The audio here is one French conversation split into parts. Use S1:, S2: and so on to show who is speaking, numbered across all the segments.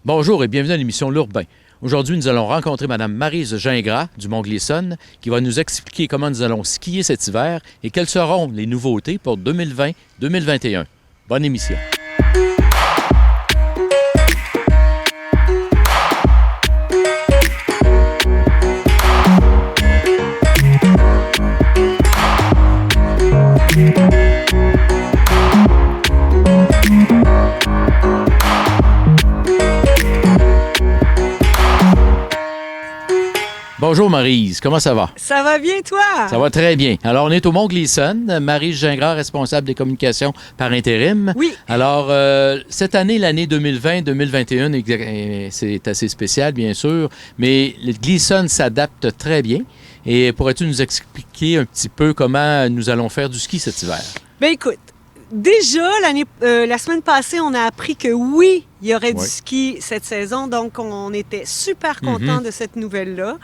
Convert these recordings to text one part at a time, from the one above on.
S1: Bonjour et bienvenue à l'émission L'Urbain. Aujourd'hui, nous allons rencontrer Mme Maryse Gingras du Mont-Glisson qui va nous expliquer comment nous allons skier cet hiver et quelles seront les nouveautés pour 2020-2021. Bonne émission. Bonjour Maryse, comment ça va?
S2: Ça va bien, toi?
S1: Ça va très bien. Alors, on est au Mont-Glisson. Maryse Gingras, responsable des communications par intérim.
S2: Oui.
S1: Alors, cette année, l'année 2020-2021, c'est assez spécial, bien sûr, mais le Glisson s'adapte très bien. Et pourrais-tu nous expliquer un petit peu comment nous allons faire du ski cet hiver?
S2: Bien, écoute, déjà, la semaine passée, on a appris que oui, il y aurait du ski cette saison. Donc, on était super contents de cette nouvelle-là.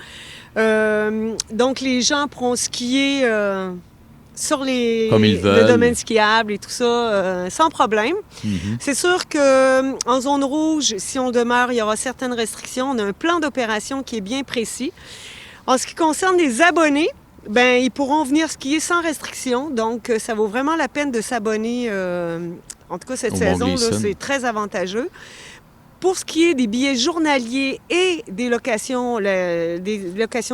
S2: Donc, les gens pourront skier sur le domaine skiable et tout ça sans problème. C'est sûr qu'en zone rouge, si on demeure, il y aura certaines restrictions. On a un plan d'opération qui est bien précis. En ce qui concerne les abonnés, ben ils pourront venir skier sans restriction. Donc, ça vaut vraiment la peine de s'abonner. En tout cas, cette saison, là, c'est très avantageux. Pour ce qui est des billets journaliers et des locations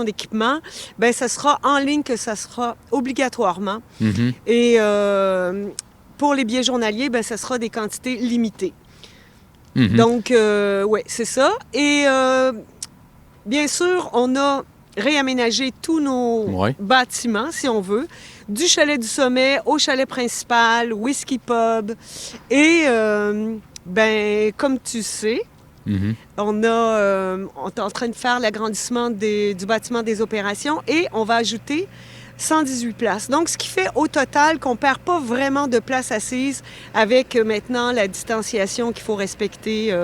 S2: d'équipement, ben ça sera en ligne que ça sera obligatoirement. Et pour les billets journaliers, ben ça sera des quantités limitées. Donc, oui, c'est ça. Et bien sûr, on a réaménager tous nos bâtiments, si on veut, du chalet du sommet au chalet principal, whisky pub. Et, comme tu sais, on est en train de faire l'agrandissement du bâtiment des opérations et on va ajouter 118 places. Donc, ce qui fait au total qu'on ne perd pas vraiment de place assise avec maintenant la distanciation qu'il faut respecter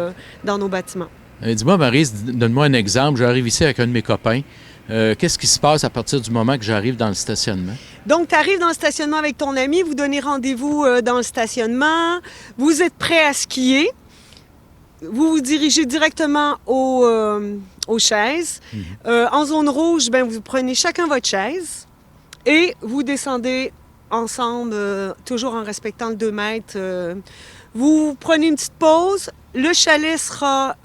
S2: dans nos bâtiments.
S1: Dis-moi, Maryse, donne-moi un exemple. J'arrive ici avec un de mes copains. Qu'est-ce qui se passe à partir du moment que j'arrive dans le stationnement?
S2: Donc, tu arrives dans le stationnement avec ton ami, vous donnez rendez-vous dans le stationnement, vous êtes prêt à skier, vous vous dirigez directement aux chaises. En zone rouge, ben, vous prenez chacun votre chaise et vous descendez ensemble, toujours en respectant le 2 mètres. Vous prenez une petite pause. Le chalet sera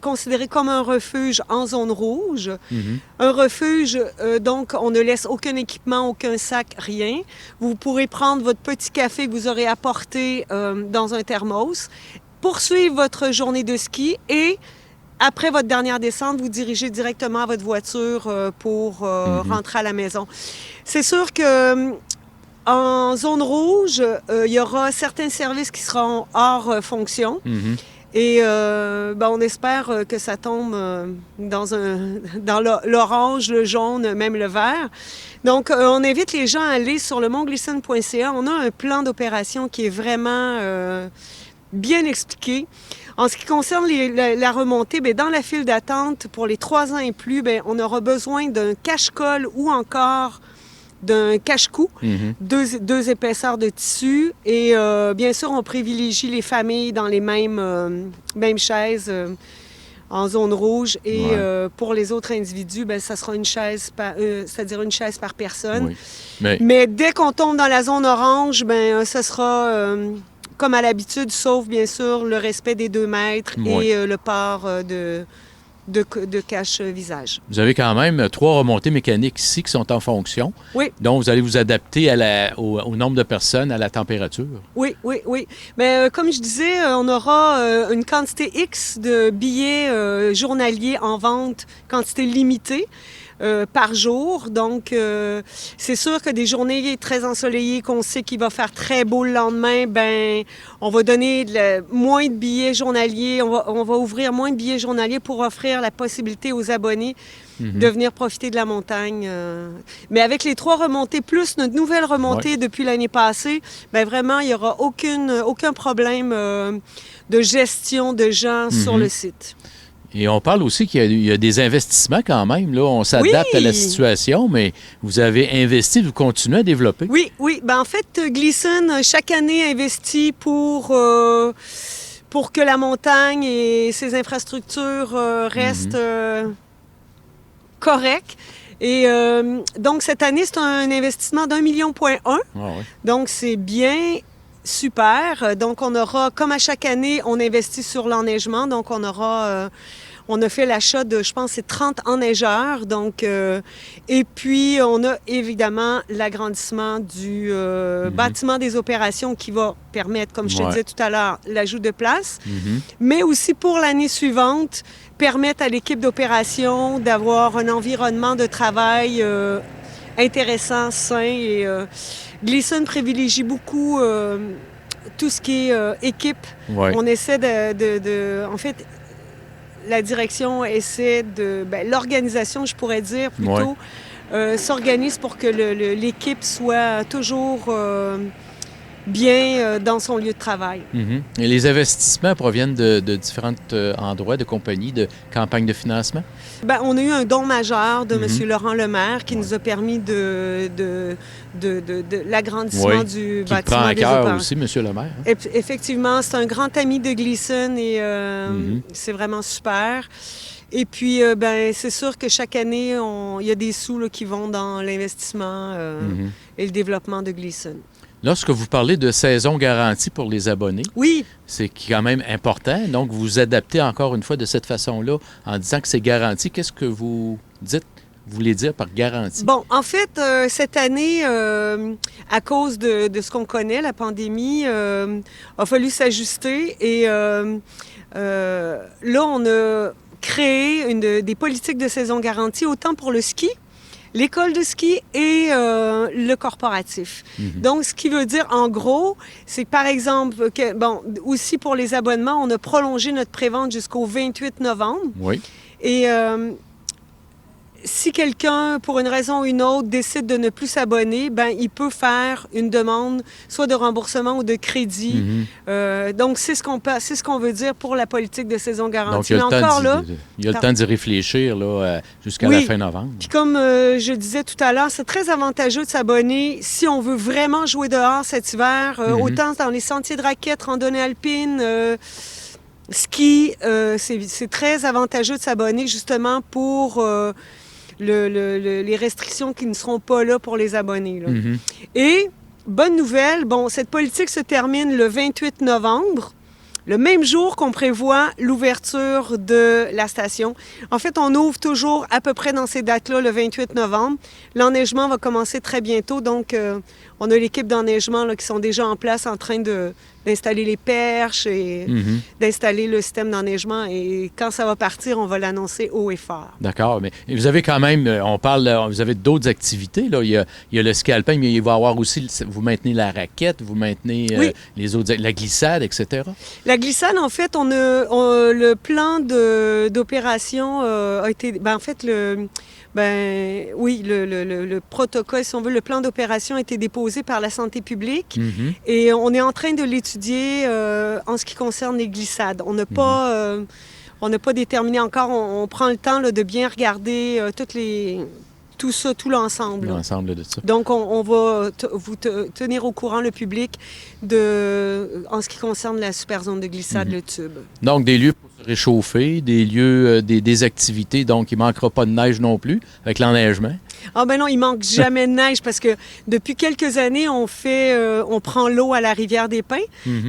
S2: considéré comme un refuge en zone rouge. Un refuge, donc, on ne laisse aucun équipement, aucun sac, rien. Vous pourrez prendre votre petit café que vous aurez apporté dans un thermos, poursuivre votre journée de ski et, après votre dernière descente, vous dirigez directement à votre voiture pour rentrer à la maison. C'est sûr que en zone rouge, il y aura certains services qui seront hors fonction. Et on espère que ça tombe dans l'orange, le jaune, même le vert. Donc, on invite les gens à aller sur le montglisson.ca. On a un plan d'opération qui est vraiment bien expliqué. En ce qui concerne la remontée, bien, dans la file d'attente pour les 3 ans et plus, bien, on aura besoin d'un cache-colle ou encore d'un cache-cou, 2 épaisseurs de tissu. Et bien sûr, on privilégie les familles dans les mêmes chaises en zone rouge. Et pour les autres individus, bien, ça sera une chaise c'est-à-dire une chaise par personne. Mais dès qu'on tombe dans la zone orange, bien, ce sera comme à l'habitude, sauf bien sûr le respect des 2 mètres et le port de cache-visage.
S1: Vous avez quand même 3 remontées mécaniques ici qui sont en fonction.
S2: Oui.
S1: Donc, vous allez vous adapter au nombre de personnes, à la température.
S2: Oui. Mais comme je disais, on aura une quantité X de billets journaliers en vente, quantité limitée. Par jour. Donc, c'est sûr que des journées très ensoleillées, qu'on sait qu'il va faire très beau le lendemain, ben, on va donner moins de billets journaliers, on va ouvrir moins de billets journaliers pour offrir la possibilité aux abonnés de venir profiter de la montagne. Mais avec les 3 remontées, plus notre nouvelle remontée depuis l'année passée, ben vraiment, il n'y aura aucun problème de gestion de gens sur le site.
S1: Et on parle aussi qu'il y a des investissements quand même. Là. On s'adapte à la situation, mais vous avez investi, vous continuez à développer.
S2: Oui. Ben, en fait, Glisson, chaque année, investit pour pour que la montagne et ses infrastructures restent correctes. Et donc, cette année, c'est un investissement d'1,1 million. Donc, c'est bien, super. Donc, on aura, comme à chaque année, on investit sur l'enneigement. Donc, on aura... on a fait l'achat de, je pense, c'est 30 enneigeurs. Donc, et puis, on a évidemment l'agrandissement du bâtiment des opérations qui va permettre, comme je te disais tout à l'heure, l'ajout de place. Mais aussi pour l'année suivante, permettre à l'équipe d'opération d'avoir un environnement de travail intéressant, sain. Et Gleason privilégie beaucoup tout ce qui est équipe. On essaie en fait, la direction essaie de... l'organisation, je pourrais dire, plutôt, s'organise pour que l'équipe soit toujours bien dans son lieu de travail.
S1: Et les investissements proviennent de différents endroits, de compagnies, de campagnes de financement?
S2: On a eu un don majeur de M. Laurent Lemaire qui nous a permis de l'agrandissement du bâtiment.
S1: Qui prend à cœur aussi, M. Lemaire. Hein?
S2: Effectivement, c'est un grand ami de Gleason et c'est vraiment super. Et puis, c'est sûr que chaque année, il y a des sous là, qui vont dans l'investissement et le développement de Gleason.
S1: Lorsque vous parlez de saison garantie pour les abonnés, c'est quand même important. Donc, vous vous adaptez encore une fois de cette façon-là en disant que c'est garanti. Qu'est-ce que vous voulez dire par garantie? Bon,
S2: en fait, cette année, à cause de ce qu'on connaît, la pandémie, a fallu s'ajuster. Et là, on a créé des politiques de saison garantie, autant pour le ski, l'école de ski et le corporatif. Donc, ce qui veut dire, en gros, c'est par exemple que, aussi pour les abonnements, on a prolongé notre prévente jusqu'au 28 novembre. Et si quelqu'un, pour une raison ou une autre, décide de ne plus s'abonner, il peut faire une demande, soit de remboursement ou de crédit. Donc, c'est ce qu'on veut dire pour la politique de saison garantie.
S1: Donc, il y a le temps d'y réfléchir là, jusqu'à la fin novembre.
S2: Puis comme je disais tout à l'heure, c'est très avantageux de s'abonner si on veut vraiment jouer dehors cet hiver, autant dans les sentiers de raquettes, randonnée alpine, ski. C'est très avantageux de s'abonner justement pour... les restrictions qui ne seront pas là pour les abonnés. Là. Et, bonne nouvelle, cette politique se termine le 28 novembre, le même jour qu'on prévoit l'ouverture de la station. En fait, on ouvre toujours à peu près dans ces dates-là, le 28 novembre. L'enneigement va commencer très bientôt, donc on a l'équipe d'enneigement là, qui sont déjà en place en train d'installer les perches et d'installer le système d'enneigement. Et quand ça va partir, on va l'annoncer haut et fort.
S1: D'accord. Mais vous avez quand même, vous avez d'autres activités. Là. Il y a le ski alpin, mais il va y avoir aussi, vous maintenez la raquette, vous maintenez les autres, la glissade, etc.
S2: La glissade, en fait, le plan d'opération a été... en fait, le protocole, si on veut, le plan d'opération a été déposé par la santé publique et on est en train de l'étudier en ce qui concerne les glissades. On n'a pas déterminé encore, on prend le temps là, de bien regarder tout ça, tout l'ensemble.
S1: L'ensemble de ça.
S2: Donc, on va vous tenir au courant, le public, en ce qui concerne la super zone de glissade, le tube.
S1: Donc, des lieux pour se réchauffer, des lieux, des activités, donc il ne manquera pas de neige non plus, avec l'enneigement.
S2: Ah ben non, il manque jamais de neige parce que depuis quelques années, on prend l'eau à la rivière des Pins.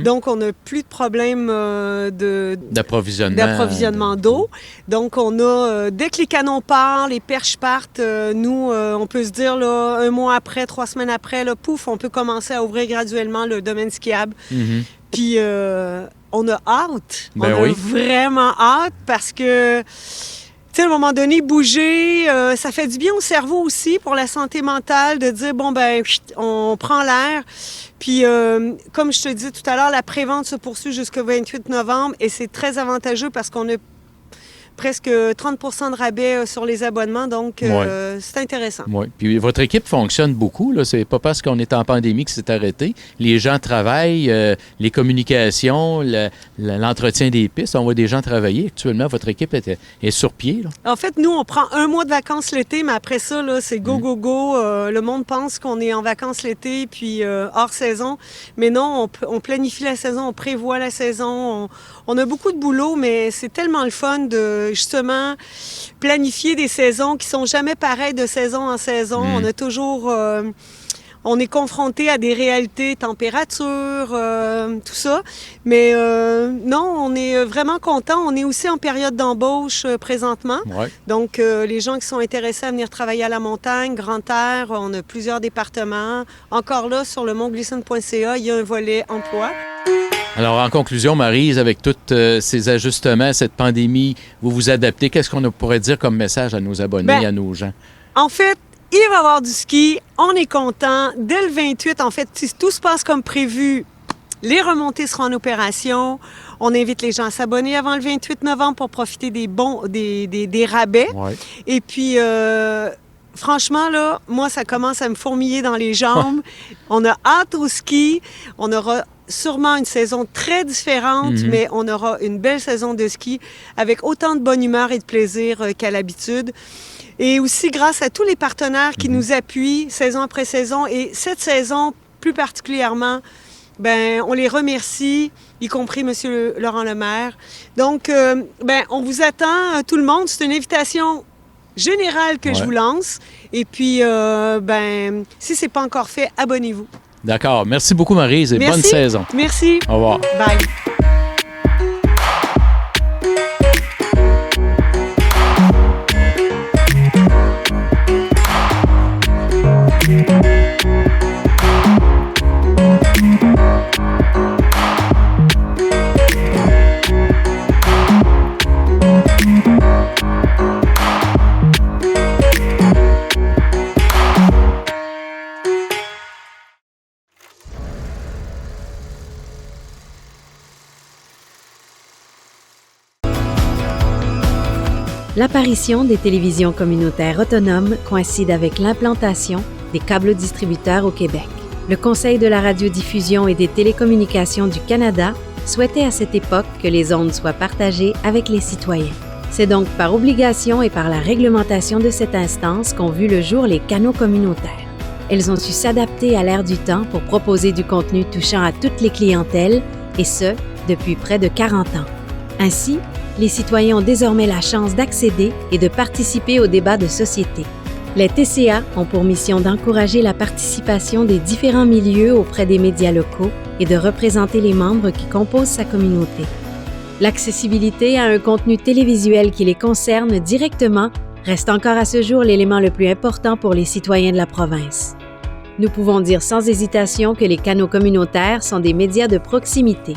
S2: Donc, on n'a plus de problème d'approvisionnement d'eau. Donc, on a, dès que les canons partent, les perches partent, nous, on peut se dire, là, 1 mois après, 3 semaines après, là, pouf, on peut commencer à ouvrir graduellement le domaine skiable. Puis, on a hâte. On a vraiment hâte parce que... à un moment donné, bouger, ça fait du bien au cerveau aussi pour la santé mentale de dire, on prend l'air. Puis, comme je te disais tout à l'heure, la prévente se poursuit jusqu'au 28 novembre et c'est très avantageux parce qu'on a presque 30 % de rabais sur les abonnements, donc c'est intéressant.
S1: Oui. Puis votre équipe fonctionne beaucoup, là. C'est pas parce qu'on est en pandémie que c'est arrêté. Les gens travaillent, les communications, l'entretien des pistes. On voit des gens travailler. Actuellement, votre équipe est sur pied, là.
S2: En fait, nous, on prend 1 mois de vacances l'été, mais après ça, là, c'est go, go, go. Le monde pense qu'on est en vacances l'été, puis hors saison. Mais non, on planifie la saison, on prévoit la saison. On a beaucoup de boulot, mais c'est tellement le fun de, justement, planifier des saisons qui sont jamais pareilles de saison en saison. On a toujours... on est confronté à des réalités, température, tout ça. Mais non, on est vraiment content. On est aussi en période d'embauche présentement.
S1: Ouais.
S2: Donc, les gens qui sont intéressés à venir travailler à la montagne, Grand Air, on a plusieurs départements. Encore là, sur le montglisson.ca, il y a un volet emploi.
S1: Alors, en conclusion, Maryse, avec tous ces ajustements, cette pandémie, vous vous adaptez. Qu'est-ce qu'on pourrait dire comme message à nos abonnés, à nos gens?
S2: En fait, il va y avoir du ski. On est content. Dès le 28, en fait, si tout se passe comme prévu, les remontées seront en opération. On invite les gens à s'abonner avant le 28 novembre pour profiter des rabais.
S1: Ouais.
S2: Et puis... franchement, là, moi, ça commence à me fourmiller dans les jambes. On a hâte au ski. On aura sûrement une saison très différente, mais on aura une belle saison de ski avec autant de bonne humeur et de plaisir qu'à l'habitude. Et aussi grâce à tous les partenaires qui nous appuient saison après saison. Et cette saison, plus particulièrement, ben, on les remercie, y compris M. Laurent Lemaire. Donc, ben, on vous attend, tout le monde. C'est une invitation générale que je vous lance. Et puis, ben, si ce n'est pas encore fait, abonnez-vous.
S1: D'accord. Merci beaucoup, Maryse, et bonne saison.
S2: Merci.
S1: Au revoir.
S2: Bye.
S3: L'apparition des télévisions communautaires autonomes coïncide avec l'implantation des câbles distributeurs au Québec. Le Conseil de la radiodiffusion et des télécommunications du Canada souhaitait à cette époque que les ondes soient partagées avec les citoyens. C'est donc par obligation et par la réglementation de cette instance qu'ont vu le jour les canaux communautaires. Elles ont su s'adapter à l'ère du temps pour proposer du contenu touchant à toutes les clientèles, et ce, depuis près de 40 ans. Ainsi, les citoyens ont désormais la chance d'accéder et de participer aux débats de société. Les TCA ont pour mission d'encourager la participation des différents milieux auprès des médias locaux et de représenter les membres qui composent sa communauté. L'accessibilité à un contenu télévisuel qui les concerne directement reste encore à ce jour l'élément le plus important pour les citoyens de la province. Nous pouvons dire sans hésitation que les canaux communautaires sont des médias de proximité.